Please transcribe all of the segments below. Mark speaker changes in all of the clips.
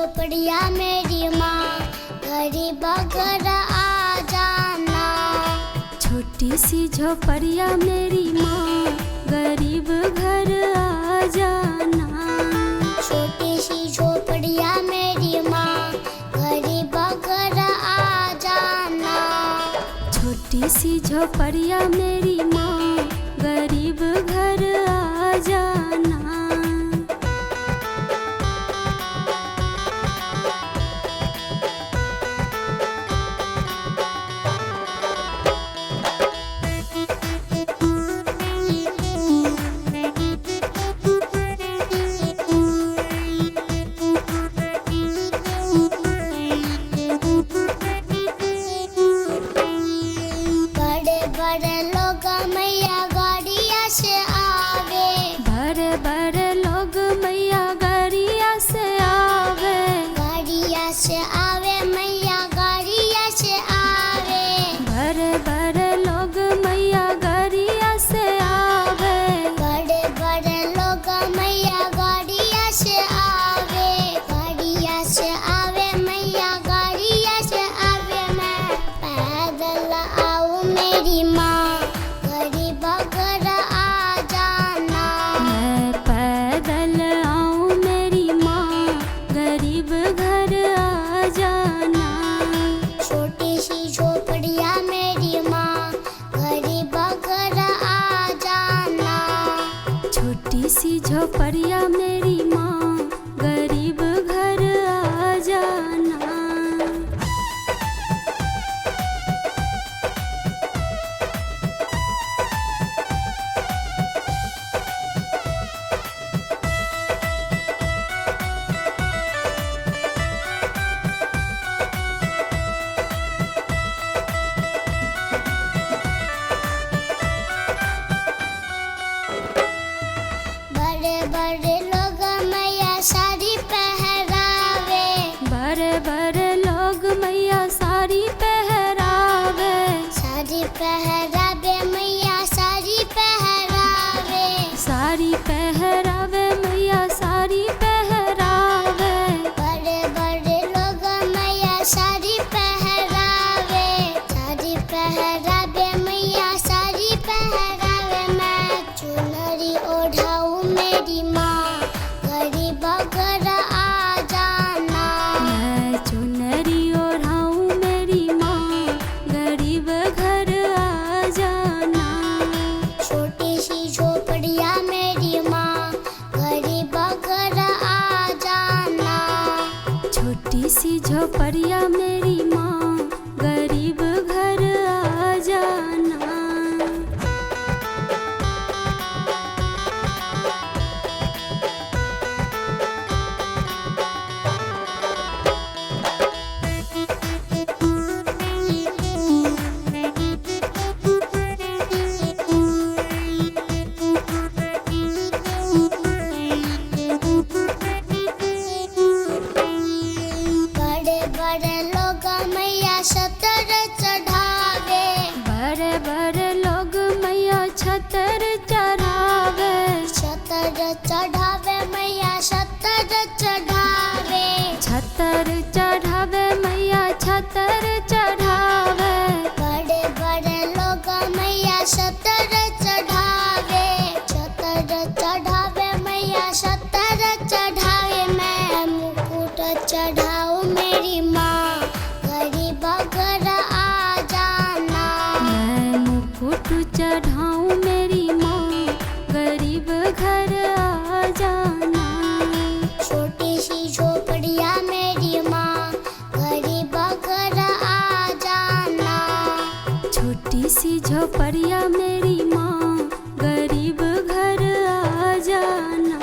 Speaker 1: झोपड़िया मेरी माँ गरीब घर आ जाना।
Speaker 2: छोटी सी झोपड़िया मेरी माँ गरीब घर आ जाना।
Speaker 1: छोटी सी झोपड़िया मेरी माँ गरीब घर आ जाना।
Speaker 2: छोटी सी झोपड़िया मेरी माँ गरीब घर आ जाना।
Speaker 1: बड़े लोग मैया गाड़िया से आवे।
Speaker 2: बड़े बड़े लोग मैया गाड़िया से आवे।
Speaker 1: गाड़िया से आवे मैया गाड़िया से आवे।
Speaker 2: बड़े बड़े लोग मैया गाड़िया से आवे।
Speaker 1: बड़े बड़े लोग मैया गाड़िया से आवे। गाड़िया से आवे मैया गाड़िया से आवे। मैं पैदल आऊँ मेरी माँ गरीब घर आ जाना।
Speaker 2: मैं पैदल आऊँ मेरी माँ गरीब घर आ जाना।
Speaker 1: छोटी सी झोपड़िया मेरी माँ गरीब घर आ जाना।
Speaker 2: छोटी सी झोपड़िया मेरी माँ गरीब घर आ जाना।
Speaker 1: बड़े बड़े लोग मैया साड़ी पहरावे।
Speaker 2: बड़े बड़े लोग मैया साड़ी पहरावे।
Speaker 1: साड़ी पहरावे मैया साड़ी पहरावे।
Speaker 2: साड़ी पहरावे मैया साड़ी पहरावे।
Speaker 1: बड़े बड़े लोग मैया साड़ी पहरावे। साड़ी पहरावे मैया साड़ी पहरावे। मैं चुनरी ओढ़ाऊँ मेरी माँ गरीब घर आ जाना।
Speaker 2: मैं चुनरी ओढ़ाऊँ मेरी माँ गरीब घर आ जाना।
Speaker 1: छोटी सी झोपड़िया मेरी माँ गरीब घर आ जाना।
Speaker 2: छोटी सी झोपड़िया मेरी माँ गरीब घर आ जाना।
Speaker 1: बड़े बड़े लोग मैया छतर चढ़ावे।
Speaker 2: बड़े बड़े लोग मैया छतर चढ़ावे।
Speaker 1: छतर चढ़ावे मैया छतर चढ़ावे।
Speaker 2: छतर चढ़ावे मैया छतर चढ़ावे।
Speaker 1: बड़े बड़े लोग मैया छतर चढ़ावे। छतर चढ़ावे मैया छतर चढ़ावे। मैं मुकुट चढ़ाऊँ मेरी माँ गरीब घर आ जाना।
Speaker 2: मैं मुकुट चढ़ाऊँ मेरी माँ गरीब घर आ जाना।
Speaker 1: छोटी सी झोपड़िया मेरी माँ गरीब घर आ जाना।
Speaker 2: छोटी सी झोपड़िया मेरी माँ गरीब घर आ जाना।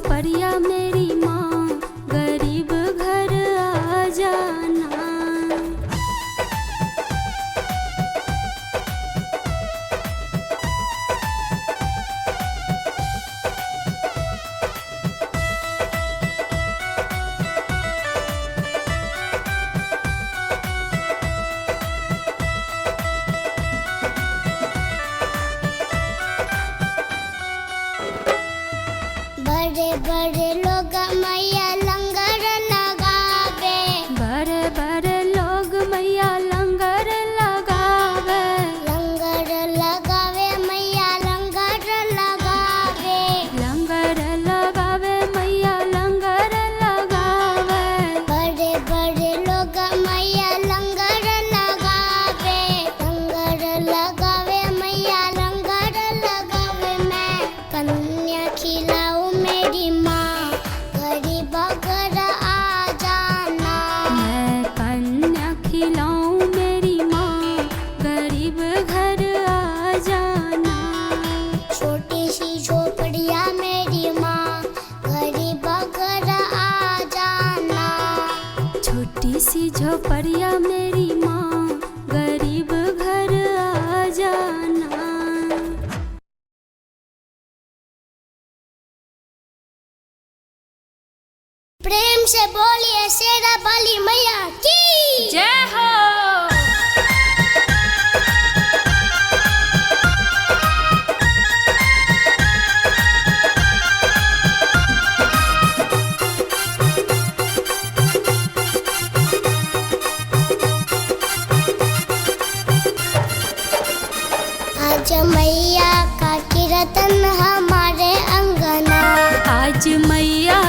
Speaker 2: झोपड़िया मेरी माँ, गरीब घर आ जाना।
Speaker 1: बड़े बड़े लोग मैया लंगर लगावे,
Speaker 2: बड़े बड़े लोग मैया लंगर लगावे,
Speaker 1: लंगर लगावे मैया लंगर लगावे,
Speaker 2: लंगर लगावे मैया लंगर लगावे।
Speaker 1: बड़े बड़े लोग मैया लंगर लगावे, लंगर लगावे मैया लंगर लगावे। मैं कन्या खिलाऊं मेरी माँ, गरीब घर आ जाना।
Speaker 2: मैं कन्या खिलाऊं मेरी माँ, गरीब घर आ जाना।
Speaker 1: छोटी सी झोपड़िया मेरी माँ, गरीब घर आ जाना।
Speaker 2: छोटी सी झोपड़िया मेरी माँ, गरीब घर आ जाना।
Speaker 1: प्रेम से बोलिए शेरा वाली मैया की
Speaker 2: जय हो।
Speaker 1: आज मैया का कीर्तन हमारे अंगना,
Speaker 2: आज मैया